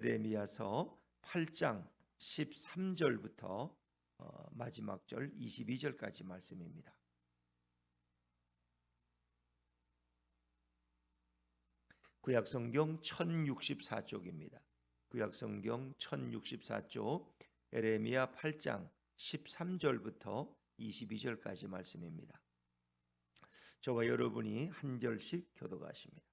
에레미야서 8장 13절부터 마지막 절 22절까지 말씀입니다. 구약성경 1064쪽입니다. 구약성경 1064쪽 에레미야 8장 13절부터 22절까지 말씀입니다. 저와 여러분이 한 절씩 교독하십니다.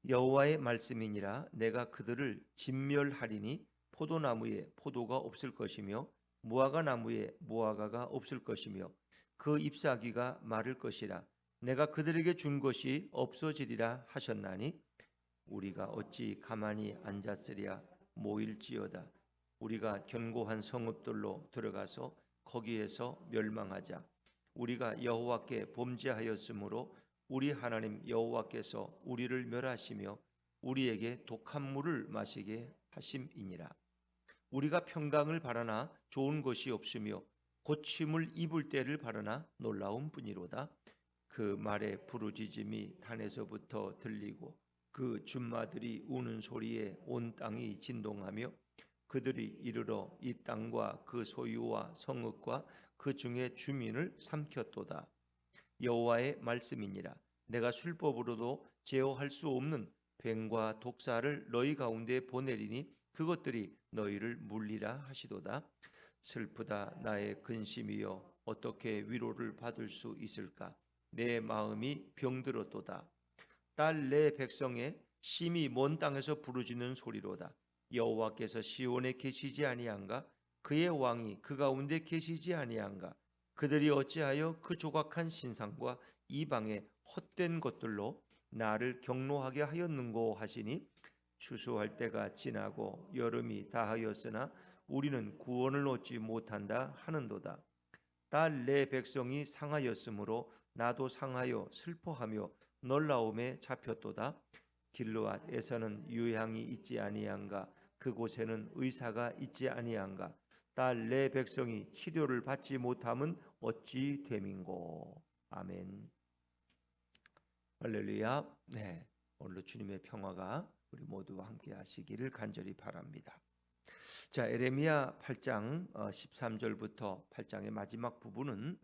여호와의 말씀이니라. 내가 그들을 진멸하리니 포도나무에 포도가 없을 것이며 무화과 나무에 무화과가 없을 것이며 그 잎사귀가 마를 것이라. 내가 그들에게 준 것이 없어지리라 하셨나니 우리가 어찌 가만히 앉았으랴. 모일지어다. 우리가 견고한 성읍들로 들어가서 거기에서 멸망하자. 우리가 여호와께 범죄하였으므로 우리 하나님 여호와께서 우리를 멸하시며 우리에게 독한 물을 마시게 하심이니라. 우리가 평강을 바라나 좋은 것이 없으며 고침을 입을 때를 바라나 놀라운 뿐이로다. 그 말의 부르짖음이 단에서부터 들리고 그 준마들이 우는 소리에 온 땅이 진동하며 그들이 이르러 이 땅과 그 소유와 성읍과 그 중에 주민을 삼켰도다. 여호와의 말씀이니라. 내가 술법으로도 제어할 수 없는 뱀과 독사를 너희 가운데 보내리니 그것들이 너희를 물리라 하시도다. 슬프다 나의 근심이여 어떻게 위로를 받을 수 있을까. 내 마음이 병들었도다. 딸 내 백성의 심히 먼 땅에서 부르짖는 소리로다. 여호와께서 시온에 계시지 아니한가. 그의 왕이 그 가운데 계시지 아니한가. 그들이 어찌하여 그 조각한 신상과 이방의 헛된 것들로 나를 경노하게 하였는고 하시니 추수할 때가 지나고 여름이 다하였으나 우리는 구원을 얻지 못한다 하는도다. 딸 내 백성이 상하였으므로 나도 상하여 슬퍼하며 놀라움에 잡혔도다. 길르앗에서는 유향이 있지 아니한가. 그곳에는 의사가 있지 아니한가. 딸 내 백성이 치료를 받지 못함은 어찌 됨인고. 아멘. 할렐루야. 네, 오늘도 주님의 평화가 우리 모두와 함께 하시기를 간절히 바랍니다. 자, 에레미야 8장 13절부터 8장의 마지막 부분은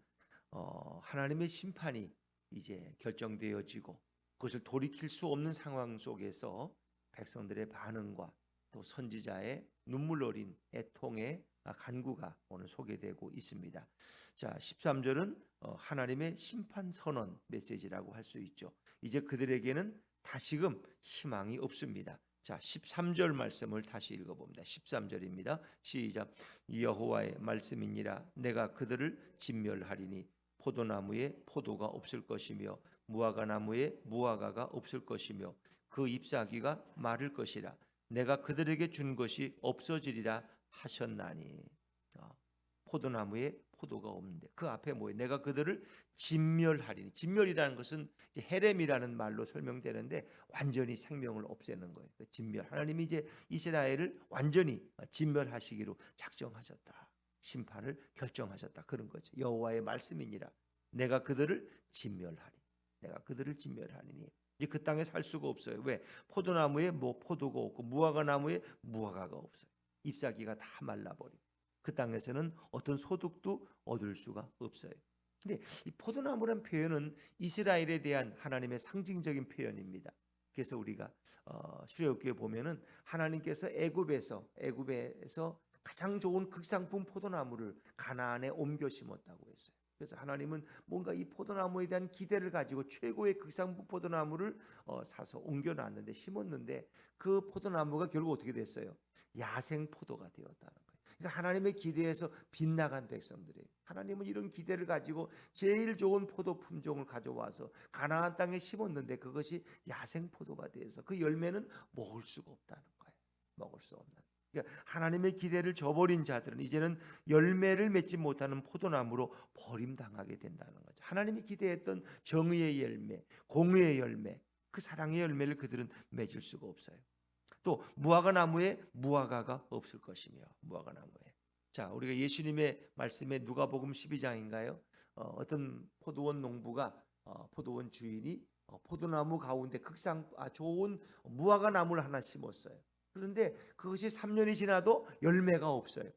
하나님의 심판이 이제 결정되어지고 그것을 돌이킬 수 없는 상황 속에서 백성들의 반응과 또 선지자의 눈물 어린 애통의 간구가 오늘 소개되고 있습니다. 자, 13절은 하나님의 심판 선언 메시지라고 할 수 있죠. 이제 그들에게는 다시금 희망이 없습니다. 자, 13절 말씀을 다시 읽어봅니다. 13절입니다. 시작. 여호와의 말씀이니라. 내가 그들을 진멸하리니 포도나무에 포도가 없을 것이며 무화과 나무에 무화과가 없을 것이며 그 잎사귀가 마를 것이라. 내가 그들에게 준 것이 없어지리라 하셨나니. 포도나무에 포도가 없는데 그 앞에 뭐예요? 내가 그들을 진멸하리니. 진멸이라는 것은 헤렘이라는 말로 설명되는데 완전히 생명을 없애는 거예요. 진멸. 하나님이 이제 이스라엘을 완전히 진멸하시기로 작정하셨다. 심판을 결정하셨다. 그런 거죠. 여호와의 말씀이니라. 내가 그들을 진멸하리. 내가 그들을 진멸하리니. 이제 그 땅에 살 수가 없어요. 왜? 포도나무에 포도가 없고 무화과 나무에 무화과가 없어요. 잎사귀가 다 말라버리고 그 땅에서는 어떤 소득도 얻을 수가 없어요. 근데 이 포도나무란 표현은 이스라엘에 대한 하나님의 상징적인 표현입니다. 그래서 우리가 출애굽기에 보면은 하나님께서 애굽에서 가장 좋은 극상품 포도나무를 가나안에 옮겨 심었다고 했어요. 그래서 하나님은 뭔가 이 포도나무에 대한 기대를 가지고 최고의 극상품 포도나무를 사서 옮겨놨는데 심었는데 그 포도나무가 결국 어떻게 됐어요? 야생 포도가 되었다는 거예요. 그러니까 하나님의 기대에서 빗나간 백성들이에요. 하나님은 이런 기대를 가지고 제일 좋은 포도 품종을 가져와서 가나안 땅에 심었는데 그것이 야생 포도가 돼서 그 열매는 먹을 수가 없다는 거예요. 먹을 수 없는. 그러니까 하나님의 기대를 저버린 자들은 이제는 열매를 맺지 못하는 포도나무로 버림당하게 된다는 거죠. 하나님이 기대했던 정의의 열매, 공의의 열매, 그 사랑의 열매를 그들은 맺을 수가 없어요. 또 무화과 나무에 무화과가 없을 것이며. 무화과 나무에. 자, 우리가 예수님의 말씀에 누가복음 12장인가요? 어떤 포도원 농부가 포도원 주인이 포도나무 가운데 좋은 무화과 나무를 하나 심었어요. 그런데 그것이 3년이 지나도 열매가 없어요.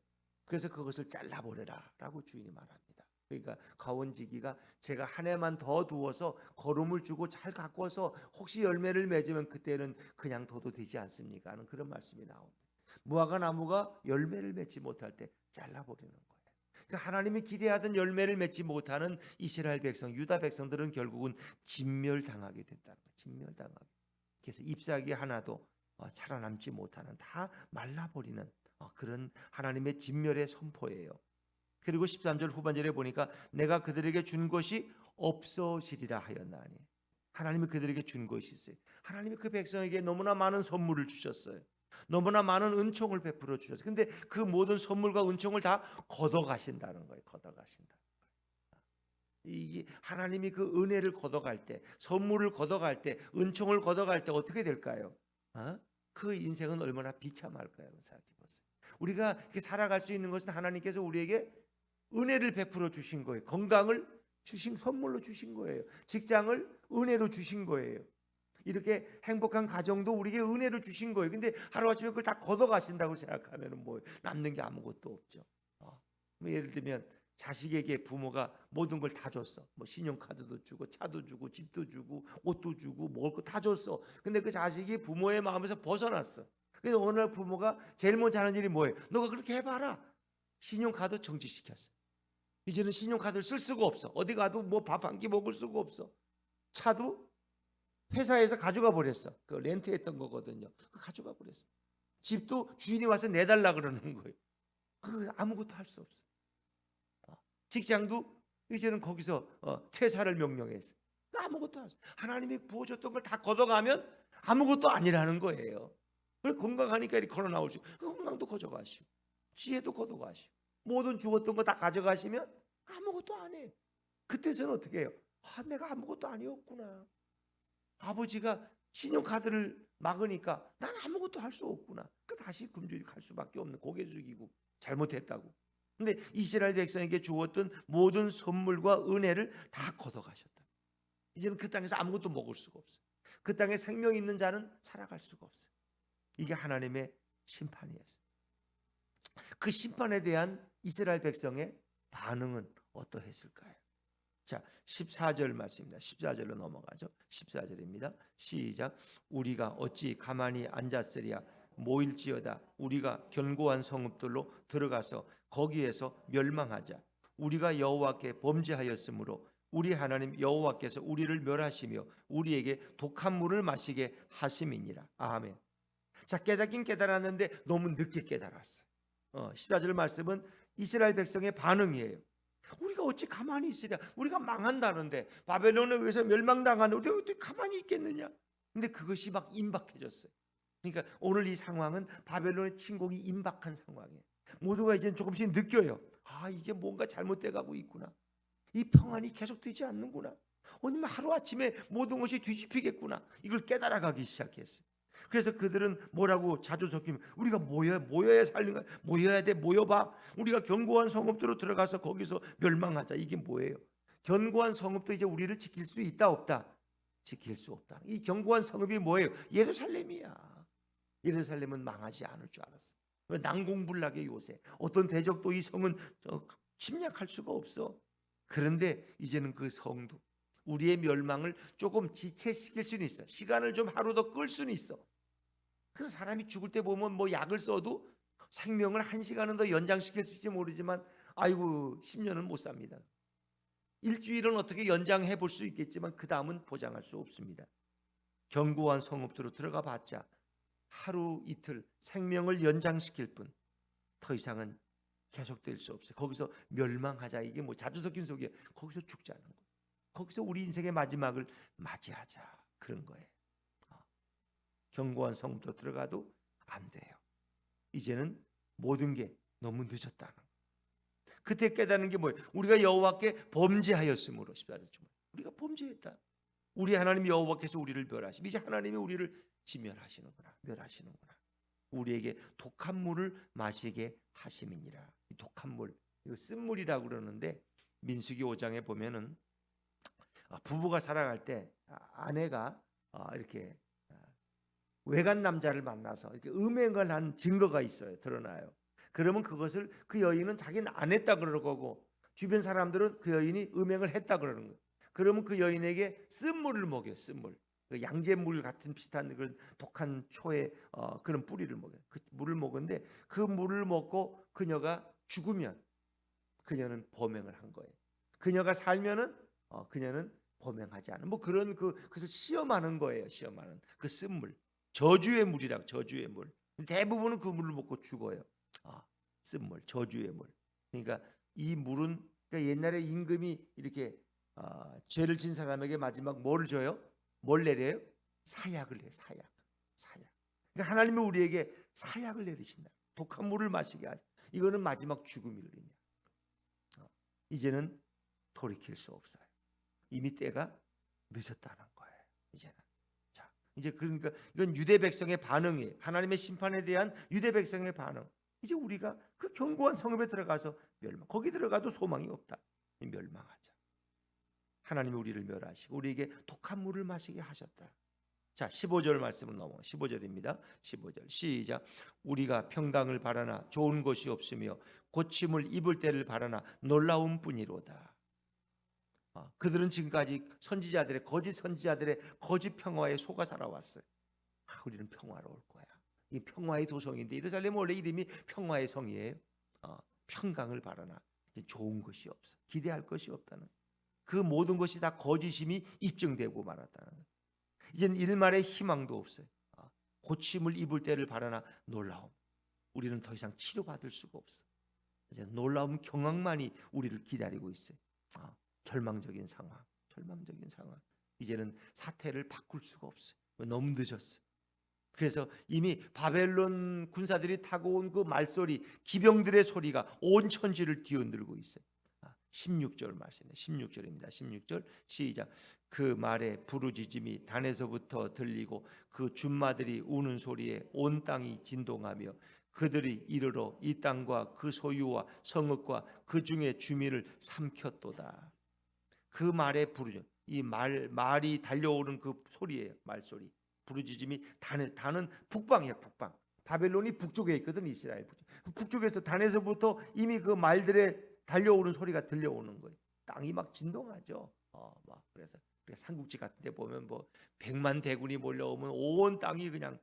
그래서 그것을 잘라버려라 라고 주인이 말합니다. 그러니까 가원지기가 제가 한 해만 더 두어서 거름을 주고 잘 가꿔서 혹시 열매를 맺으면 그때는 그냥 둬도 되지 않습니까 하는 그런 말씀이 나옵니다. 무화과 나무가 열매를 맺지 못할 때 잘라버리는 거예요. 그러니까 하나님이 기대하던 열매를 맺지 못하는 이스라엘 백성, 유다 백성들은 결국은 진멸당하게 됐다는 거예요. 진멸당하게. 그래서 잎사귀 하나도 살아남지 못하는, 다 말라버리는 그런 하나님의 진멸의 선포예요. 그리고 13절 후반절에 보니까 내가 그들에게 준 것이 없어지리라 하였나니, 하나님이 그들에게 준 것이 있어요. 하나님이 그 백성에게 너무나 많은 선물을 주셨어요. 너무나 많은 은총을 베풀어 주셨어요. 근데 그 모든 선물과 은총을 다 걷어가신다는 거예요. 걷어가신다. 이 하나님이 그 은혜를 걷어갈 때, 선물을 걷어갈 때, 은총을 걷어갈 때 어떻게 될까요? 그 인생은 얼마나 비참할까요? 생각해 보세요. 우리가 이렇게 살아갈 수 있는 것은 하나님께서 우리에게 은혜를 베풀어 주신 거예요. 건강을 주신, 선물로 주신 거예요. 직장을 은혜로 주신 거예요. 이렇게 행복한 가정도 우리에게 은혜로 주신 거예요. 근데 하루아침에 그걸 다 걷어가신다고 생각하면 뭐 남는 게 아무것도 없죠. 뭐 예를 들면 자식에게 부모가 모든 걸 다 줬어. 뭐 신용카드도 주고 차도 주고 집도 주고 옷도 주고 먹을 거 다 줬어. 근데 그 자식이 부모의 마음에서 벗어났어. 그래서 어느 날 부모가 제일 먼저 하는 일이 뭐예요? 너가 그렇게 해봐라. 신용카드 정지시켰어. 이제는 신용카드를 쓸 수가 없어. 어디 가도 뭐 밥 한 끼 먹을 수가 없어. 차도 회사에서 가져가 버렸어. 그 렌트했던 거거든요. 가져가 버렸어. 집도 주인이 와서 내달라 그러는 거예요. 그 아무것도 할 수 없어. 직장도 이제는 거기서 퇴사를 명령했어. 아무것도 안 해. 하나님이 부어줬던 걸 다 걷어가면 아무것도 아니라는 거예요. 건강하니까 이렇게 걸어 나오시고, 건강도 가져가시고, 지혜도 걷어가시고, 모든 주었던 거 다 가져가시면 아무것도 안 해. 그때서는 어떻게 해요? 내가 아무것도 아니었구나. 아버지가 신용카드를 막으니까 난 아무것도 할 수 없구나. 다시 굶주리 갈 수밖에 없는, 고개 숙이고 잘못했다고. 근데 이스라엘 백성에게 주었던 모든 선물과 은혜를 다 걷어가셨다. 이제는 그 땅에서 아무것도 먹을 수가 없어요. 그 땅에 생명 있는 자는 살아갈 수가 없어요. 이게 하나님의 심판이었어요. 그 심판에 대한 이스라엘 백성의 반응은 어떠했을까요? 자, 14절 말씀입니다. 14절로 넘어가죠. 14절입니다. 시작. 우리가 어찌 가만히 앉았으랴. 모일지어다. 우리가 견고한 성읍들로 들어가서 거기에서 멸망하자. 우리가 여호와께 범죄하였으므로 우리 하나님 여호와께서 우리를 멸하시며 우리에게 독한 물을 마시게 하심이니라. 아멘. 자, 깨닫긴 깨달았는데 너무 늦게 깨달았어요. 14절 말씀은 이스라엘 백성의 반응이에요. 우리가 어찌 가만히 있으랴. 우리가 망한다는데, 바벨론에 의해서 멸망당하는데 우리가 어떻게 가만히 있겠느냐. 근데 그것이 막 임박해졌어요. 그러니까 오늘 이 상황은 바벨론의 침공이 임박한 상황이에요. 모두가 이제 조금씩 느껴요. 이게 뭔가 잘못돼 가고 있구나. 이 평안이 계속되지 않는구나. 오늘 하루아침에 모든 것이 뒤집히겠구나. 이걸 깨달아가기 시작했어요. 그래서 그들은 뭐라고 자주 섞이면, 우리가 모여야 살는 거야. 모여야 돼. 모여봐. 우리가 견고한 성읍들로 들어가서 거기서 멸망하자. 이게 뭐예요? 견고한 성읍도 이제 우리를 지킬 수 있다 없다? 지킬 수 없다. 이 견고한 성읍이 뭐예요? 예루살렘이야. 예루살렘은 망하지 않을 줄 알았어. 난공불락의 요새. 어떤 대적도 이 성은 침략할 수가 없어. 그런데 이제는 그 성도 우리의 멸망을 조금 지체시킬 수는 있어. 시간을 좀 하루 더 끌 수는 있어. 그래서 사람이 죽을 때 보면 뭐 약을 써도 생명을 1시간은 더 연장시킬 수 있을지 모르지만, 아이고 10년은 못 삽니다. 일주일은 어떻게 연장해 볼 수 있겠지만 그 다음은 보장할 수 없습니다. 견고한 성읍으로 들어가 봤자 하루 이틀 생명을 연장시킬 뿐 더 이상은 계속될 수 없어요. 거기서 멸망하자. 이게 뭐 자주 섞인 속에 거기서 죽자는 거예요. 거기서 우리 인생의 마지막을 맞이하자, 그런 거예요. 견고한 성읍도 들어가도 안 돼요. 이제는 모든 게 너무 늦었다는 거예요. 그때 깨닫는 게 뭐예요? 우리가 여호와께 범죄하였으므로. 우리가 범죄했다. 우리 하나님 여호와께서 우리를 멸하시고, 이제 하나님이 우리를 지멸하시는구나, 멸하시는구나. 우리에게 독한 물을 마시게 하심이니라. 이 독한 물, 이거 쓴물이라고 그러는데, 민수기 5장에 보면은 부부가 살아갈 때 아내가 이렇게 외간 남자를 만나서 이렇게 음행을 한 증거가 있어요. 드러나요. 그러면 그것을 그 여인은 자기는 안 했다 그러는 거고 주변 사람들은 그 여인이 음행을 했다 그러는 거예요. 그러면 그 여인에게 쓴물을 먹여요. 쓴물. 그 양잿물 같은 비슷한 그런 독한 초의 그런 뿌리를 먹여요. 그 물을 먹었는데 그 물을 먹고 그녀가 죽으면 그녀는 범행을 한 거예요. 그녀가 살면은 그녀는 범행하지 않은 뭐 그런 그것을 시험하는 거예요. 시험하는 그 쓴물, 저주의 물이라고. 저주의 물. 대부분은 그 물을 먹고 죽어요. 쓴물, 저주의 물. 그러니까 이 물은 그러니까 옛날에 임금이 이렇게 죄를 진 사람에게 마지막 뭐를 줘요? 뭘 내려요? 사약을 해요. 사약. 그러니까 하나님은 우리에게 사약을 내리신다. 독한 물을 마시게 하죠. 이거는 마지막 죽음이 이르리냐. 이제는 돌이킬 수 없어요. 이미 때가 늦었다는 거예요. 이제는. 자, 이제 그러니까 이건 유대 백성의 반응이에요. 하나님의 심판에 대한 유대 백성의 반응. 이제 우리가 그 견고한 성읍에 들어가서 거기 들어가도 소망이 없다. 멸망하자. 하나님이 우리를 멸하시고 우리에게 독한 물을 마시게 하셨다. 자, 15절 말씀은 넘어. 15절입니다. 15절 시작. 우리가 평강을 바라나 좋은 것이 없으며 고침을 입을 때를 바라나 놀라운 뿐이로다. 그들은 지금까지 선지자들의 거짓 선지자들의 거짓 평화에 속아 살아왔어요. 우리는 평화로울 거야. 이 평화의 도성인데 예루살렘은 원래 이름이 평화의 성이에요. 평강을 바라나 좋은 것이 없어. 기대할 것이 없다는 그 모든 것이 다 거짓임이 입증되고 말았다는 거예요. 이젠 일말의 희망도 없어요. 고침을 입을 때를 바라나 놀라움. 우리는 더 이상 치료받을 수가 없어. 이제 놀라움 경악만이 우리를 기다리고 있어요. 절망적인 상황. 이제는 사태를 바꿀 수가 없어요. 너무 늦었어. 그래서 이미 바벨론 군사들이 타고 온 그 말소리, 기병들의 소리가 온 천지를 뒤흔들고 있어요. 16절 말씀이에요. 16절입니다. 16절 시작. 그 말에 부르짖음이 단에서부터 들리고 그 준마들이 우는 소리에 온 땅이 진동하며 그들이 이르러 이 땅과 그 소유와 성읍과 그 중에 주민을 삼켰도다. 그 말에 부르짖음. 이 말이 달려오는 그 소리예요. 말소리. 부르짖음이 단은 북방이야. 북방. 바벨론이 북쪽에 있거든. 이스라엘 북쪽에서 단에서부터 이미 그 말들의 달려오는 소리가 들려오는 거예요. 땅이 막 진동하죠. 그래서 삼국지 같은 데 보면 뭐 100만 대군이 몰려오면 온 땅이 그냥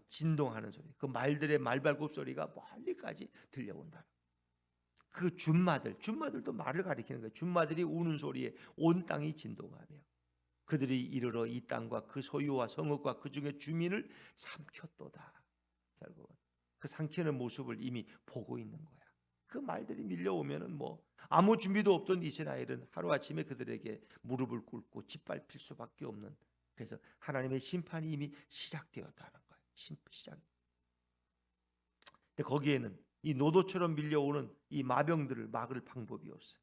진동하는 소리. 그 말들의 말발굽 소리가 멀리까지 들려온다. 그 준마들도 말을 가리키는 거예요. 준마들이 우는 소리에 온 땅이 진동하며 그들이 이르러 이 땅과 그 소유와 성읍과 그 중에 주민을 삼켰도다. 결국은 그 삼키는 모습을 이미 보고 있는 거야. 그 말들이 밀려오면은 뭐 아무 준비도 없던 이스라엘은 하루아침에 그들에게 무릎을 꿇고 짓밟힐 수밖에 없는, 그래서 하나님의 심판이 이미 시작되었다는 거예요. 시작. 근데 거기에는 이 노도처럼 밀려오는 이 마병들을 막을 방법이 없어요.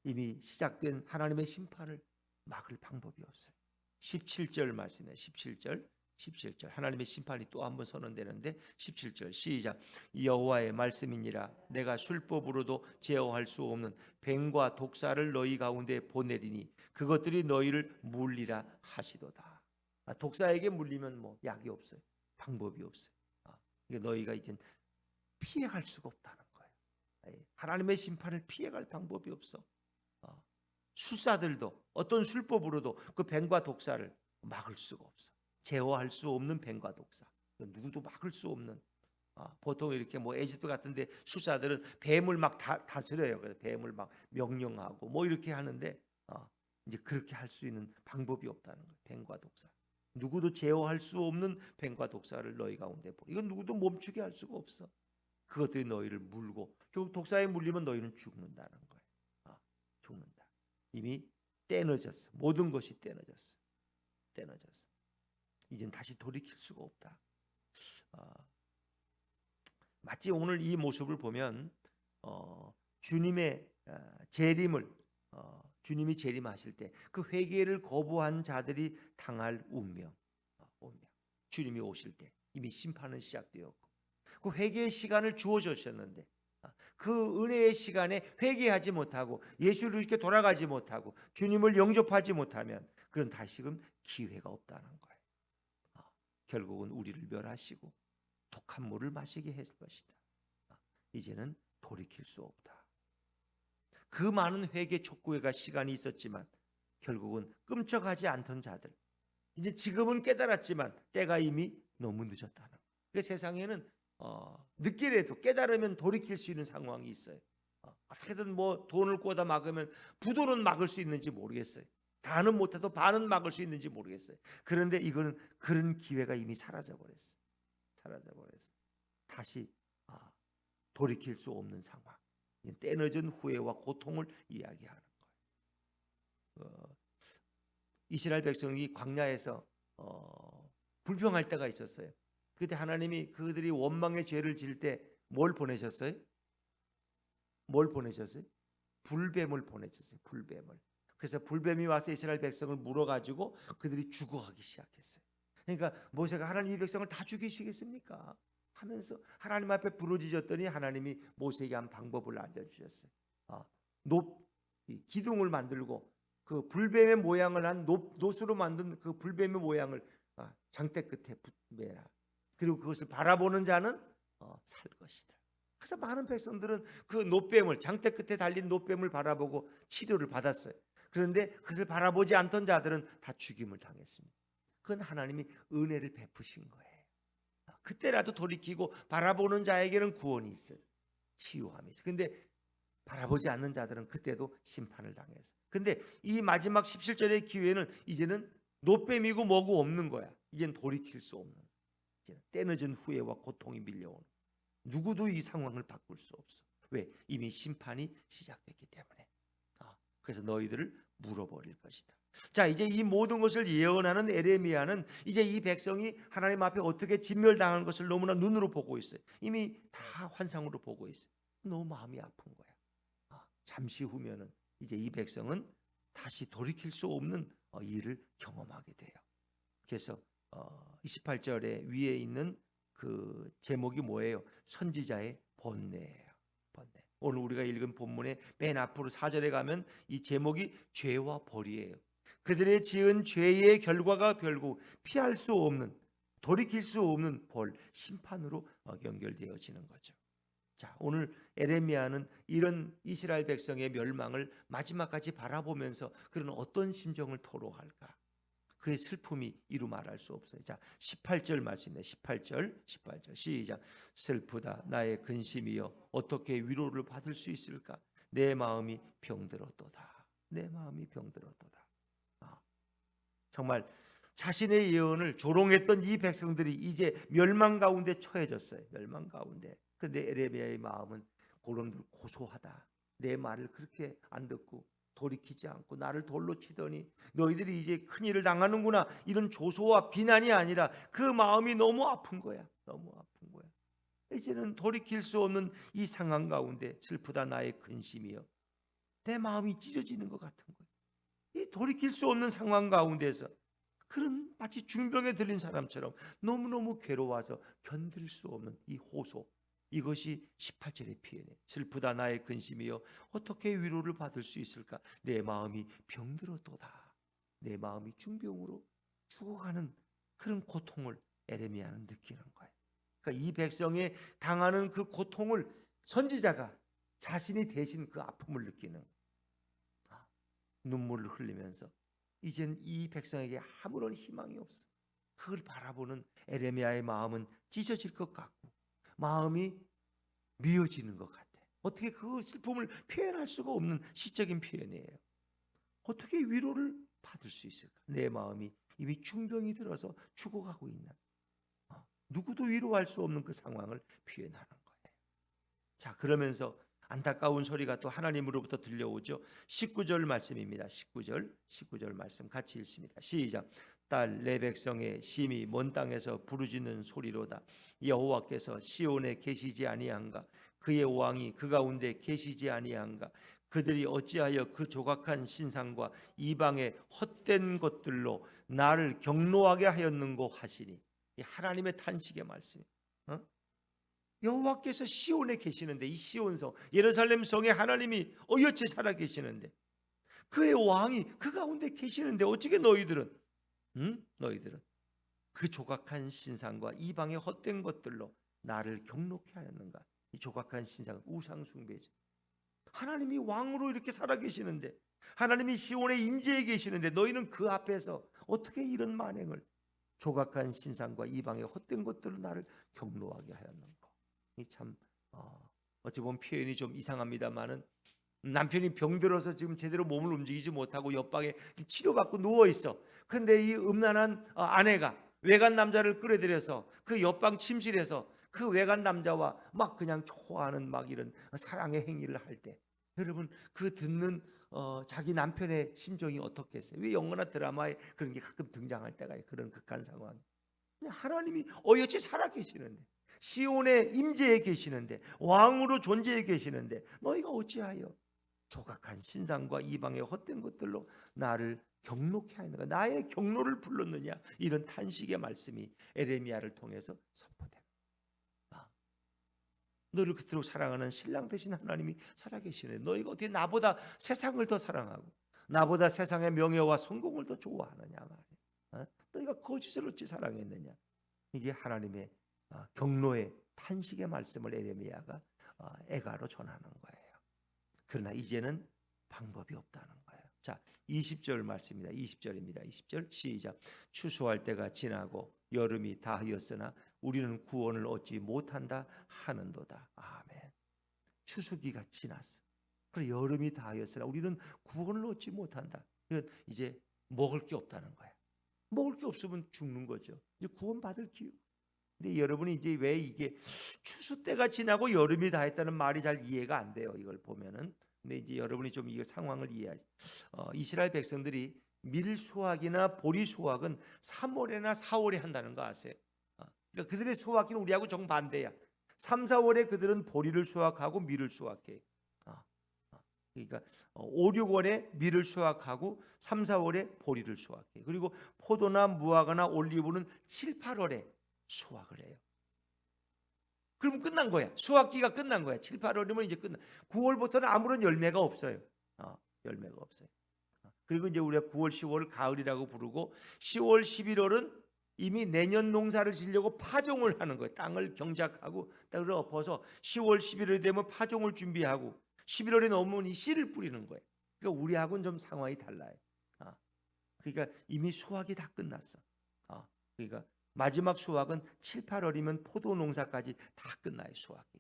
이미 시작된 하나님의 심판을 막을 방법이 없어요. 17절 말씀이에요. 17절 하나님의 심판이 또 한 번 선언되는데 17절 시작. 여호와의 말씀이니라 내가 술법으로도 제어할 수 없는 뱀과 독사를 너희 가운데 보내리니 그것들이 너희를 물리라 하시도다. 독사에게 물리면 뭐 약이 없어요. 방법이 없어요. 너희가 이제 피해갈 수가 없다는 거예요. 하나님의 심판을 피해갈 방법이 없어. 술사들도 어떤 술법으로도 그 뱀과 독사를 막을 수가 없어. 제어할 수 없는 뱀과 독사, 누구도 막을 수 없는. 보통 이렇게 뭐 에집트 같은데 술사들은 뱀을 막 다스려요. 그래서 뱀을 막 명령하고 뭐 이렇게 하는데 이제 그렇게 할 수 있는 방법이 없다는 거예요. 뱀과 독사, 누구도 제어할 수 없는 뱀과 독사를 너희 가운데 보내. 이건 누구도 멈추게 할 수가 없어. 그것들이 너희를 물고 결국 독사에 물리면 너희는 죽는다는 거예요. 죽는다. 이미 떼어졌어. 모든 것이 떼어졌어. 이젠 다시 돌이킬 수가 없다. 마치 오늘 이 모습을 보면 주님의 재림을 주님이 재림하실 때 그 회개를 거부한 자들이 당할 운명. 주님이 오실 때 이미 심판은 시작되었고 그 회개의 시간을 주어 주셨는데 그 은혜의 시간에 회개하지 못하고 예수를 이렇게 돌아가지 못하고 주님을 영접하지 못하면 그건 다시금 기회가 없다는 거예요. 결국은 우리를 멸하시고 독한 물을 마시게 했을 것이다. 이제는 돌이킬 수 없다. 그 많은 회개 촉구회가 시간이 있었지만 결국은 끔찍하지 않던 자들, 이제 지금은 깨달았지만 때가 이미 너무 늦었다는 거예요. 그 세상에는 늦게라도 깨달으면 돌이킬 수 있는 상황이 있어요. 어떻게든 뭐 돈을 꿔다 막으면 부도는 막을 수 있는지 모르겠어요. 다는 못해도 반은 막을 수 있는지 모르겠어요. 그런데 이거는 그런 기회가 이미 사라져버렸어요. 다시 돌이킬 수 없는 상황. 때늦은 후회와 고통을 이야기하는 거예요. 이스라엘 백성이 광야에서 불평할 때가 있었어요. 그때 하나님이 그들이 원망의 죄를 지을 때 뭘 보내셨어요? 불뱀을 보내셨어요. 불뱀을. 그래서 불뱀이 와서 이스라엘 백성을 물어가지고 그들이 죽어가기 시작했어요. 그러니까 모세가 하나님 이 백성을 다 죽이시겠습니까? 하면서 하나님 앞에 부르짖었더니 하나님이 모세에게 한 방법을 알려주셨어요. 기둥을 만들고 그 불뱀의 모양을 한 노수로 만든 그 불뱀의 모양을 장대 끝에 매라. 그리고 그것을 바라보는 자는 살 것이다. 그래서 많은 백성들은 그 노뱀을, 장대 끝에 달린 노뱀을 바라보고 치료를 받았어요. 그런데 그것을 바라보지 않던 자들은 다 죽임을 당했습니다. 그건 하나님이 은혜를 베푸신 거예요. 그때라도 돌이키고 바라보는 자에게는 구원이 있어요. 치유함이 있어요. 근데 바라보지 않는 자들은 그때도 심판을 당했어요. 근데 이 마지막 17절의 기회는 이제는 노뱀이고 뭐고 없는 거야. 이제는 돌이킬 수 없는, 이제는 때늦은 후회와 고통이 밀려오는, 누구도 이 상황을 바꿀 수 없어. 왜? 이미 심판이 시작됐기 때문에. 그래서 너희들을 물어버릴 것이다. 자, 이제 이 모든 것을 예언하는 에레미야는 이제 이 백성이 하나님 앞에 어떻게 진멸당한 것을 너무나 눈으로 보고 있어요. 이미 다 환상으로 보고 있어요. 너무 마음이 아픈 거야. 잠시 후면은 이제 이 백성은 다시 돌이킬 수 없는 일을 경험하게 돼요. 그래서 28절에 위에 있는 그 제목이 뭐예요? 선지자의 번뇌예요. 번뇌. 오늘 우리가 읽은 본문의 맨 앞으로 4절에 가면 이 제목이 죄와 벌이에요. 그들의 지은 죄의 결과가 결국 피할 수 없는, 돌이킬 수 없는 벌, 심판으로 연결되어지는 거죠. 자, 오늘 에레미야는 이런 이스라엘 백성의 멸망을 마지막까지 바라보면서 그런 어떤 심정을 토로할까? 그의 슬픔이 이루 말할 수 없어요. 자, 18절 말씀입니다. 18절 시작. 슬프다 나의 근심이여 어떻게 위로를 받을 수 있을까? 내 마음이 병들었도다. 정말 자신의 예언을 조롱했던 이 백성들이 이제 멸망 가운데 처해졌어요. 멸망 가운데. 그런데 에레미야의 마음은 고놈들 고소하다. 내 말을 그렇게 안 듣고 돌이키지 않고 나를 돌로 치더니 너희들이 이제 큰일을 당하는구나, 이런 조소와 비난이 아니라 그 마음이 너무 아픈 거야. 이제는 돌이킬 수 없는 이 상황 가운데 슬프다 나의 근심이여, 내 마음이 찢어지는 것 같은 거예요. 이 돌이킬 수 없는 상황 가운데서 그런 마치 중병에 들린 사람처럼 너무너무 괴로워서 견딜 수 없는 이 호소, 이것이 18절의 표현이에요. 슬프다 나의 근심이여 어떻게 위로를 받을 수 있을까? 내 마음이 병들었도다. 내 마음이 중병으로 죽어가는 그런 고통을 에레미야는 느끼는 거예요. 그러니까 이 백성의 당하는 그 고통을 선지자가 자신이 대신 그 아픔을 느끼는, 눈물을 흘리면서 이젠 이 백성에게 아무런 희망이 없어. 그걸 바라보는 에레미야의 마음은 찢어질 것 같고 마음이 미어지는 것 같아. 어떻게 그 슬픔을 표현할 수가 없는 시적인 표현이에요. 어떻게 위로를 받을 수 있을까? 내 마음이 이미 중병이 들어서 죽어가고 있는, 누구도 위로할 수 없는 그 상황을 표현하는 거예요. 자, 그러면서 안타까운 소리가 또 하나님으로부터 들려오죠. 19절 말씀입니다. 19절 말씀 같이 읽습니다. 시작. 딸 내 백성의 심히 먼 땅에서 부르짖는 소리로다. 여호와께서 시온에 계시지 아니한가? 그의 왕이 그 가운데 계시지 아니한가? 그들이 어찌하여 그 조각한 신상과 이방의 헛된 것들로 나를 경노하게 하였는고 하시니. 이 하나님의 탄식의 말씀. 여호와께서 시온에 계시는데, 이 시온성 예루살렘 성에 하나님이 어여째 살아 계시는데, 그의 왕이 그 가운데 계시는데 어떻게 너희들은 그 조각한 신상과 이방의 헛된 것들로 나를 경록케 하였는가? 이 조각한 신상은 우상 숭배지. 하나님이 왕으로 이렇게 살아계시는데, 하나님이 시온에 임재해 계시는데 너희는 그 앞에서 어떻게 이런 만행을, 조각한 신상과 이방의 헛된 것들로 나를 경노하게 하였는가? 이참 어찌 보면 표현이 좀 이상합니다만은, 남편이 병들어서 지금 제대로 몸을 움직이지 못하고 옆방에 치료받고 누워 있어. 근데 이 음란한 아내가 외간 남자를 끌어들여서 그 옆방 침실에서 그 외간 남자와 막 그냥 좋아하는 막 이런 사랑의 행위를 할 때, 여러분 그 듣는 자기 남편의 심정이 어떻겠어요? 왜 영화나 드라마에 그런 게 가끔 등장할 때가 있어요. 그런 극한 상황이. 하나님이 어여치 살아계시는데, 시온에 임재해 계시는데, 왕으로 존재해 계시는데 너희가 어찌하여 조각한 신상과 이방의 헛된 것들로 나를 경록케 하였는가? 나의 경로를 불렀느냐? 이런 탄식의 말씀이 에레미야를 통해서 선포됩니다. 너를 그토록 사랑하는 신랑 되신 하나님이 살아계시네. 너희가 어떻게 나보다 세상을 더 사랑하고 나보다 세상의 명예와 성공을 더 좋아하느냐 말이야. 너희가 거짓을 어찌 사랑했느냐? 이게 하나님의 경로의 탄식의 말씀을 에레미야가 애가로 전하는 거예요. 그러나 이제는 방법이 없다는 거예요. 자, 20절 말씀입니다. 20절입니다. 20절 시작. 추수할 때가 지나고 여름이 다하였으나 우리는 구원을 얻지 못한다 하는도다. 아멘. 추수기가 지났어. 그리고 여름이 다하였으나 우리는 구원을 얻지 못한다. 이제 먹을 게 없다는 거야. 먹을 게 없으면 죽는 거죠. 이제 구원 받을 기회. 근데 여러분이 이제 왜 이게 추수 때가 지나고 여름이 다했다는 말이 잘 이해가 안 돼요. 이걸 보면은. 근데 이제 여러분이 좀 이 상황을 이해하죠. 이스라엘 백성들이 밀 수확이나 보리 수확은 3월이나 4월에 한다는 거 아세요? 그러니까 그들의 수확기는 우리하고 정반대야. 3, 4월에 그들은 보리를 수확하고 밀을 수확해. 그러니까 5, 6월에 밀을 수확하고 3, 4월에 보리를 수확해. 그리고 포도나 무화과나 올리브는 7, 8월에 수확을 해요. 그럼 끝난 거야. 수확기가 끝난 거야. 7, 8월이면 이제 끝나. 9월부터는 아무런 열매가 없어요. 열매가 없어요. 그리고 이제 우리가 9월, 10월을 가을이라고 부르고 10월, 11월은 이미 내년 농사를 지려고 파종을 하는 거예요. 땅을 경작하고 땅을 엎어서 10월, 11월이 되면 파종을 준비하고 11월에 넘으면 이 씨를 뿌리는 거예요. 그러니까 우리하고는 좀 상황이 달라요. 그러니까 이미 수확이 다 끝났어. 그러니까 마지막 수확은 7, 8월이면 포도 농사까지 다 끝나요. 수확이.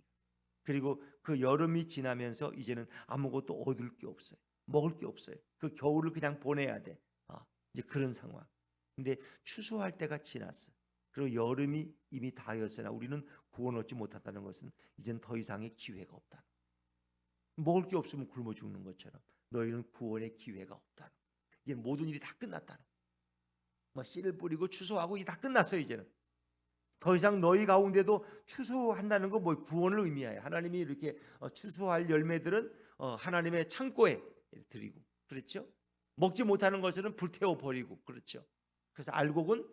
그리고 그 여름이 지나면서 이제는 아무것도 얻을 게 없어요. 먹을 게 없어요. 그 겨울을 그냥 보내야 돼. 이제 그런 상황. 근데 추수할 때가 지났어. 그리고 여름이 이미 다하였으나 우리는 구원 얻지 못한다는 것은 이젠 더 이상의 기회가 없다. 먹을 게 없으면 굶어 죽는 것처럼 너희는 구원의 기회가 없다. 이제 모든 일이 다 끝났다는. 씨를 뿌리고 추수하고 이게 다 끝났어요. 이제는 더 이상 너희 가운데도 추수한다는 건 구원을 의미해요. 하나님이 이렇게 추수할 열매들은 하나님의 창고에 드리고, 그렇죠? 먹지 못하는 것들은 불태워 버리고, 그렇죠? 그래서 알곡은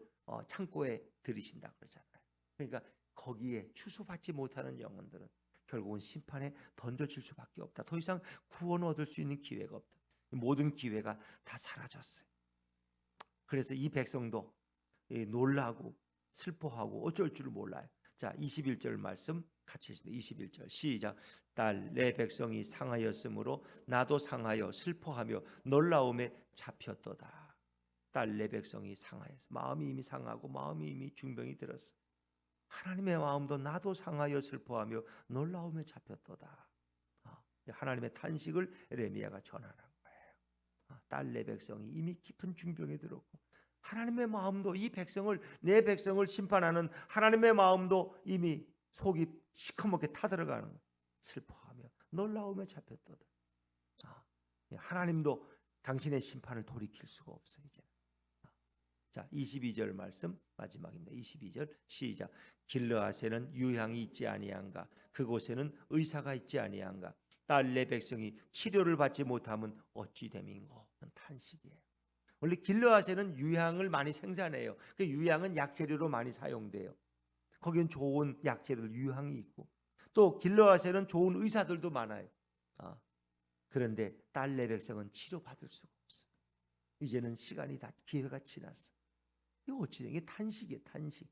창고에 들이신다 그러잖아요. 그러니까 거기에 추수받지 못하는 영혼들은 결국은 심판에 던져질 수밖에 없다. 더 이상 구원을 얻을 수 있는 기회가 없다. 모든 기회가 다 사라졌어요. 그래서 이 백성도 놀라고 슬퍼하고 어쩔 줄 몰라요. 자, 21절 말씀 같이 읽습니다. 21절 시작. 딸 내 백성이 상하였으므로 나도 상하여 슬퍼하며 놀라움에 잡혔도다. 딸 내 백성이 상하였어. 마음이 이미 상하고 마음이 이미 중병이 들었어. 하나님의 마음도 나도 상하여 슬퍼하며 놀라움에 잡혔도다. 하나님의 탄식을 에레미야가 전하는 거예요. 딸 내 백성이 이미 깊은 중병에 들었고, 하나님의 마음도 이 백성을, 내 백성을 심판하는 하나님의 마음도 이미 속이 시커멓게 타들어가는 거예요. 슬퍼하며 놀라움에 잡혔도다. 하나님도 당신의 심판을 돌이킬 수가 없어요. 이제. 자, 22절 말씀 마지막입니다. 22절 시작. 길르앗에는 유향이 있지 아니한가? 그곳에는 의사가 있지 아니한가? 딸 내 백성이 치료를 받지 못하면 어찌 됨인고? 탄식이에요. 원래 길르앗에는 유향을 많이 생산해요. 그 유향은 약재료로 많이 사용돼요. 거기는 좋은 약재료 유향이 있고, 또 길르앗에는 좋은 의사들도 많아요. 그런데 딸 내 백성은 치료받을 수가 없어. 이제는 시간이 다 기회가 지났어. 이거 어찌 이게 탄식이에요. 탄식.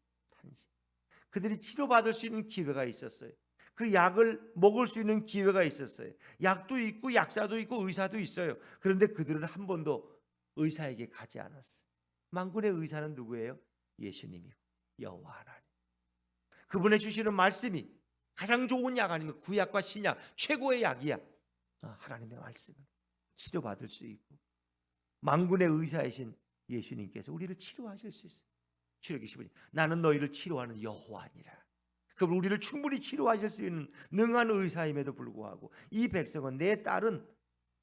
그들이 치료받을 수 있는 기회가 있었어요. 그 약을 먹을 수 있는 기회가 있었어요. 약도 있고 약사도 있고 의사도 있어요. 그런데 그들은 한 번도 의사에게 가지 않았어요. 만군의 의사는 누구예요? 예수님이고 여호와 하나님. 그분의 주시는 말씀이 가장 좋은 약 아닙니까? 구약과 신약 최고의 약이야. 하나님의 말씀은 치료받을 수 있고 만군의 의사이신 예수님께서 우리를 치료하실 수 있어요. 출애굽기 15장 나는 너희를 치료하는 여호와니라. 그럼 우리를 충분히 치료하실 수 있는 능한 의사임에도 불구하고 이 백성은 내 딸은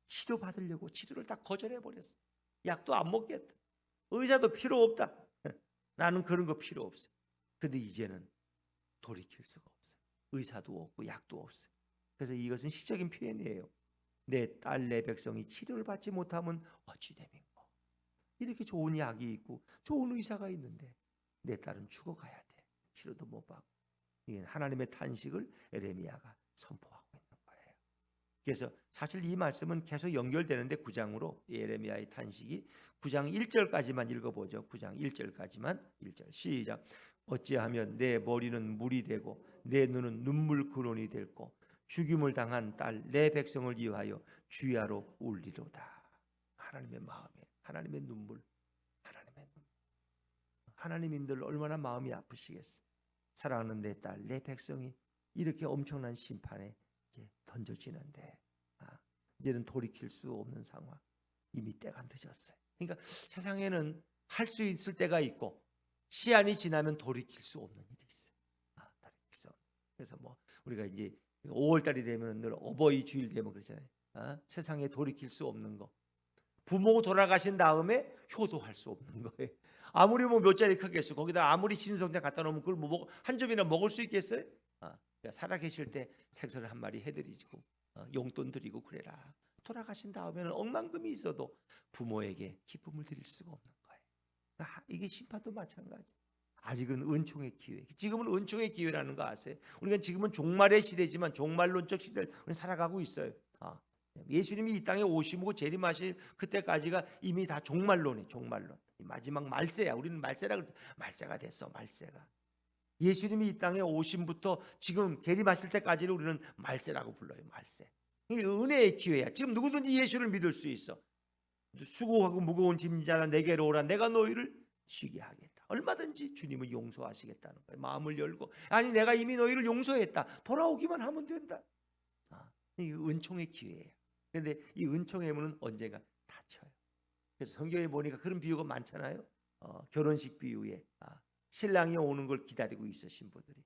치료받으려고 치료를 다 거절해버렸어. 약도 안 먹겠다. 의사도 필요 없다. 나는 그런 거 필요 없어. 근데 이제는 돌이킬 수가 없어요. 의사도 없고 약도 없어요. 그래서 이것은 시적인 표현이에요. 내 딸 내 백성이 치료를 받지 못하면 어찌 됨인고. 이렇게 좋은 약이 있고 좋은 의사가 있는데 내 딸은 죽어가야 돼. 치료도 못 받고. 이게 하나님의 탄식을 에레미야가 선포하고 있는 거예요. 그래서 사실 이 말씀은 계속 연결되는데 9장으로 에레미야의 탄식이 9장 1절까지만 읽어보죠. 9장 1절까지만 1절 시작. 어찌하면 내 머리는 물이 되고 내 눈은 눈물 근원이 될고 죽임을 당한 딸 내 백성을 위하여 주야로 울리로다. 하나님의 마음에 하나님의 눈물, 하나님인들 얼마나 마음이 아프시겠어요. 사랑하는 내 딸, 내 백성이 이렇게 엄청난 심판에 이제 던져지는데 이제는 돌이킬 수 없는 상황. 이미 때가 늦었어요. 그러니까 세상에는 할 수 있을 때가 있고 시한이 지나면 돌이킬 수 없는 일이 있어요. 돌이킬 수 없는. 그래서 뭐 우리가 이제 5월 달이 되면 늘 어버이 주일 되면 그러잖아요. 세상에 돌이킬 수 없는 거. 부모 돌아가신 다음에 효도할 수 없는 거예요. 아무리 뭐 몇 자리 크겠어. 거기다 아무리 신성장 갖다 놓으면 그걸 뭐 한 점이나 먹을 수 있겠어요? 그러니까 살아 계실 때 생선을 한 마리 해드리고 용돈 드리고 그래라. 돌아가신 다음에는 억만금이 있어도 부모에게 기쁨을 드릴 수가 없는 거예요. 그러니까 이게 심판도 마찬가지. 아직은 은총의 기회. 지금은 은총의 기회라는 거 아세요? 우리가 지금은 종말의 시대지만 종말론적 시대를 살아가고 있어요. 예수님이 이 땅에 오시고 재림하실 그때까지가 이미 다 종말론이 종말론. 마지막 말세야. 우리는 말세라 그러죠. 말세가 됐어. 말세가. 예수님이 이 땅에 오심부터 지금 재림하실 때까지를 우리는 말세라고 불러요. 말세. 이게 은혜의 기회야. 지금 누구든지 예수를 믿을 수 있어. 수고하고 무거운 짐진 자라 내게로 오라. 내가 너희를 쉬게 하겠다. 얼마든지 주님은 용서하시겠다는 거예요. 마음을 열고 아니 내가 이미 너희를 용서했다. 돌아오기만 하면 된다. 이 은총의 기회예요. 그런데 이 은총의 문은 언젠가 닫혀요. 그래서 성경에 보니까 그런 비유가 많잖아요. 결혼식 비유에 신랑이 오는 걸 기다리고 있어 신부들이.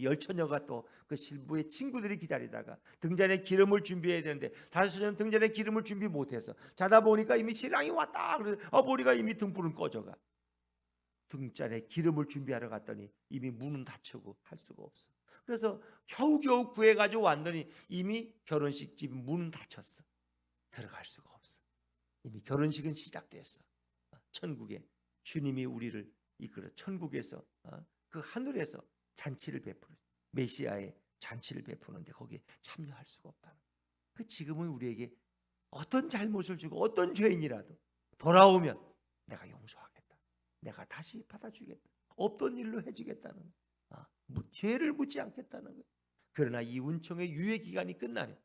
열처녀가 또 그 신부의 친구들이 기다리다가 등잔에 기름을 준비해야 되는데 다섯 처녀는 등잔에 기름을 준비 못해서 자다 보니까 이미 신랑이 왔다. 그래서 보니까 이미 등불은 꺼져가. 등잔에 기름을 준비하러 갔더니 이미 문은 닫히고 할 수가 없어. 그래서 겨우겨우 구해가지고 왔더니 이미 결혼식 집 문은 닫혔어. 들어갈 수가 없어. 이미 결혼식은 시작됐어. 천국에 주님이 우리를 이끌어 천국에서 그 하늘에서 잔치를 베푸는 메시아의 잔치를 베푸는데 거기에 참여할 수가 없다는 거예요. 그 지금은 우리에게 어떤 잘못을 주고 어떤 죄인이라도 돌아오면 내가 용서하겠다. 내가 다시 받아주겠다. 없던 일로 해주겠다는 거예요. 죄를 묻지 않겠다는 거예요. 그러나 이 은총의 유예 기간이 끝나면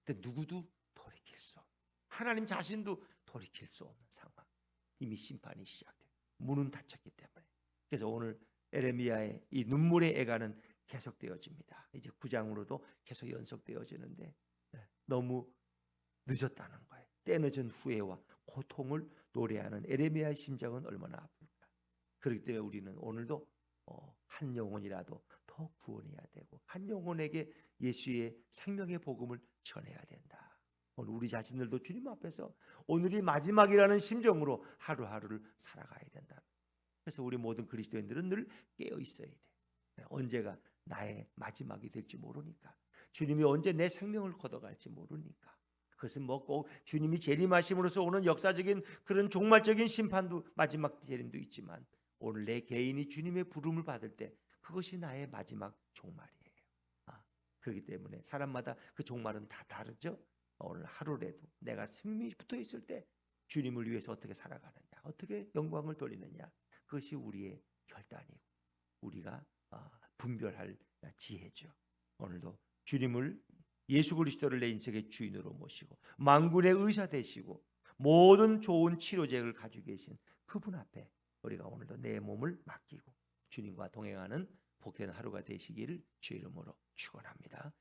근데 누구도 돌이킬 수 없는 하나님 자신도 돌이킬 수 없는 상황. 이미 심판이 시작돼요. 문은 닫혔기 때문에. 그래서 오늘 에레미야의 이 눈물의 애가는 계속되어집니다. 이제 9장으로도 계속 연속되어지는데 너무 늦었다는 거예요. 때늦은 후회와 고통을 노래하는 에레미야의 심정은 얼마나 아플까. 그렇기 때문에 우리는 오늘도 한 영혼이라도 더 구원해야 되고 한 영혼에게 예수의 생명의 복음을 전해야 된다. 오늘 우리 자신들도 주님 앞에서 오늘이 마지막이라는 심정으로 하루하루를 살아가야 된다. 그래서 우리 모든 그리스도인들은 늘 깨어 있어야 돼. 언제가 나의 마지막이 될지 모르니까. 주님이 언제 내 생명을 걷어갈지 모르니까. 그것은 뭐 꼭 주님이 재림하심으로써 오는 역사적인 그런 종말적인 심판도 마지막 재림도 있지만 오늘 내 개인이 주님의 부름을 받을 때 그것이 나의 마지막 종말이에요. 그렇기 때문에 사람마다 그 종말은 다 다르죠. 오늘 하루라도 내가 생명이 붙어 있을 때 주님을 위해서 어떻게 살아가느냐, 어떻게 영광을 돌리느냐, 그것이 우리의 결단이고 우리가 분별할 지혜죠. 오늘도 주님을 예수 그리스도를 내 인생의 주인으로 모시고 만군의 의사 되시고 모든 좋은 치료제를 가지고 계신 그분 앞에 우리가 오늘도 내 몸을 맡기고 주님과 동행하는 복된 하루가 되시기를 주의 이름으로 축원합니다.